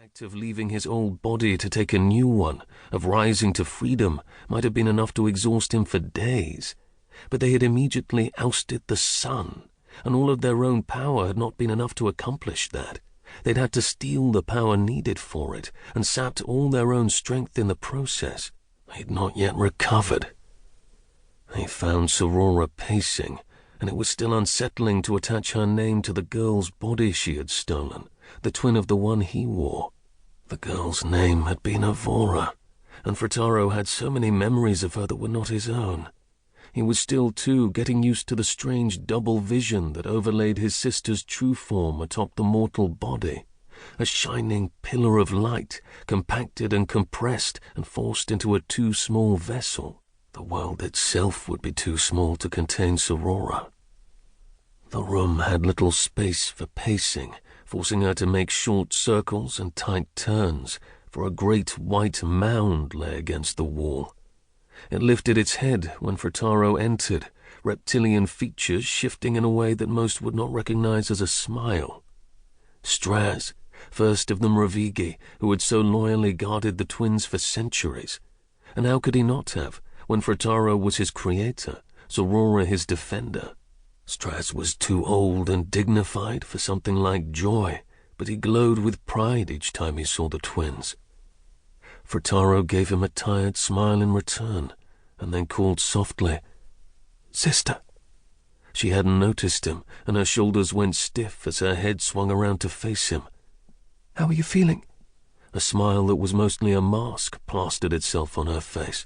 act of leaving his old body to take a new one, of rising to freedom, might have been enough to exhaust him for days. But they had immediately ousted the sun, and all of their own power had not been enough to accomplish that. They'd had to steal the power needed for it, and sapped all their own strength in the process. They'd not yet recovered. They found Sorora pacing, and it was still unsettling to attach her name to the girl's body she had stolen, the twin of the one he wore. The girl's name had been Avora, and Furtaro had so many memories of her that were not his own. He was still, too, getting used to the strange double vision that overlaid his sister's true form atop the mortal body, a shining pillar of light, compacted and compressed and forced into a too small vessel. The world itself would be too small to contain Sorora. The room had little space for pacing, forcing her to make short circles and tight turns, for a great white mound lay against the wall. It lifted its head when Furtaro entered, reptilian features shifting in a way that most would not recognize as a smile. Straz, first of the Mravigi, who had so loyally guarded the twins for centuries. And how could he not have, when Furtaro was his creator, Sorora his defender? Straz was too old and dignified for something like joy, but he glowed with pride each time he saw the twins. Furtaro gave him a tired smile in return, and then called softly, "Sister." She hadn't noticed him, and her shoulders went stiff as her head swung around to face him. "How are you feeling?" A smile that was mostly a mask plastered itself on her face.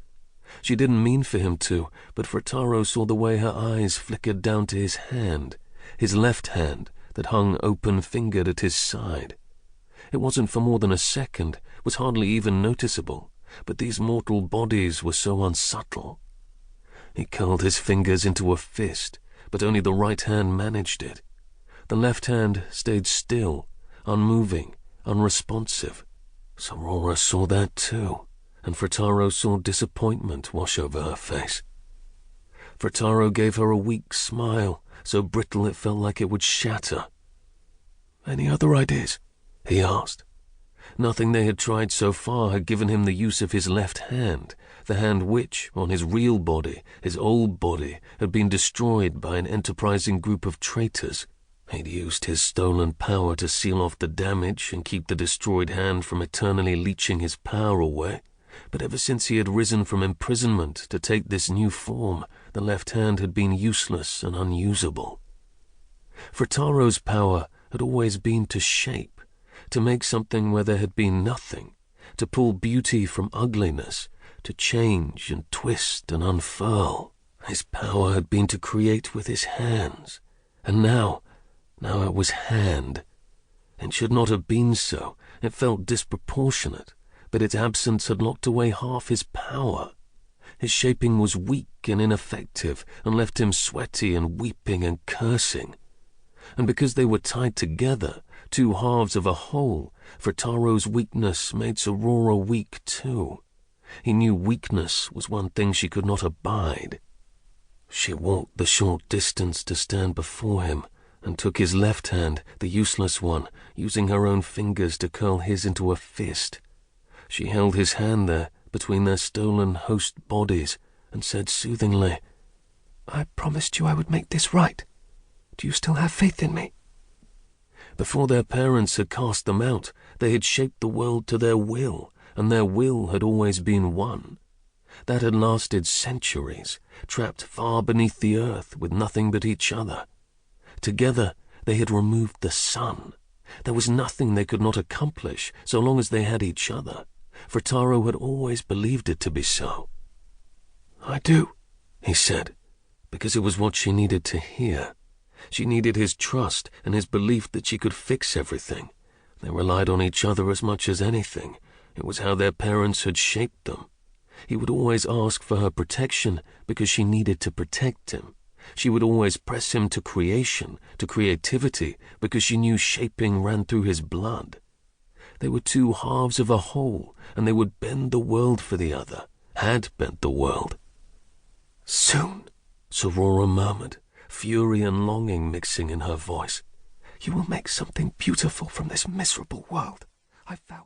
She didn't mean for him to, but Furtaro saw the way her eyes flickered down to his hand, his left hand that hung open-fingered at his side. It wasn't for more than a second, was hardly even noticeable, but these mortal bodies were so unsubtle. He curled his fingers into a fist, but only the right hand managed it. The left hand stayed still, unmoving, unresponsive. Sorora saw that too, and Furtaro saw disappointment wash over her face. Furtaro gave her a weak smile, so brittle it felt like it would shatter. "Any other ideas?" he asked. Nothing they had tried so far had given him the use of his left hand, the hand which, on his real body, his old body, had been destroyed by an enterprising group of traitors. He'd used his stolen power to seal off the damage and keep the destroyed hand from eternally leeching his power away. But ever since he had risen from imprisonment to take this new form, the left hand had been useless and unusable. Furtaro's power had always been to shape, to make something where there had been nothing, to pull beauty from ugliness, to change and twist and unfurl. His power had been to create with his hands, and now it was hand. It should not have been so. It felt disproportionate, but its absence had locked away half his power. His shaping was weak and ineffective, and left him sweaty and weeping and cursing. And because they were tied together, two halves of a whole, Furtaro's weakness made Sorora weak too. He knew weakness was one thing she could not abide. She walked the short distance to stand before him, and took his left hand, the useless one, using her own fingers to curl his into a fist. She held his hand there, between their stolen host bodies, and said soothingly, "I promised you I would make this right. Do you still have faith in me?" Before their parents had cast them out, they had shaped the world to their will, and their will had always been one. That had lasted centuries, trapped far beneath the earth with nothing but each other. Together, they had removed the sun. There was nothing they could not accomplish so long as they had each other. Furtaro had always believed it to be so. "I do," he said, because it was what she needed to hear. She needed his trust and his belief that she could fix everything. They relied on each other as much as anything. It was how their parents had shaped them. He would always ask for her protection because she needed to protect him. She would always press him to creation, to creativity, because she knew shaping ran through his blood. They were two halves of a whole, and they would bend the world for the other, had bent the world. "Soon," Sorora murmured, fury and longing mixing in her voice. "You will make something beautiful from this miserable world. I vow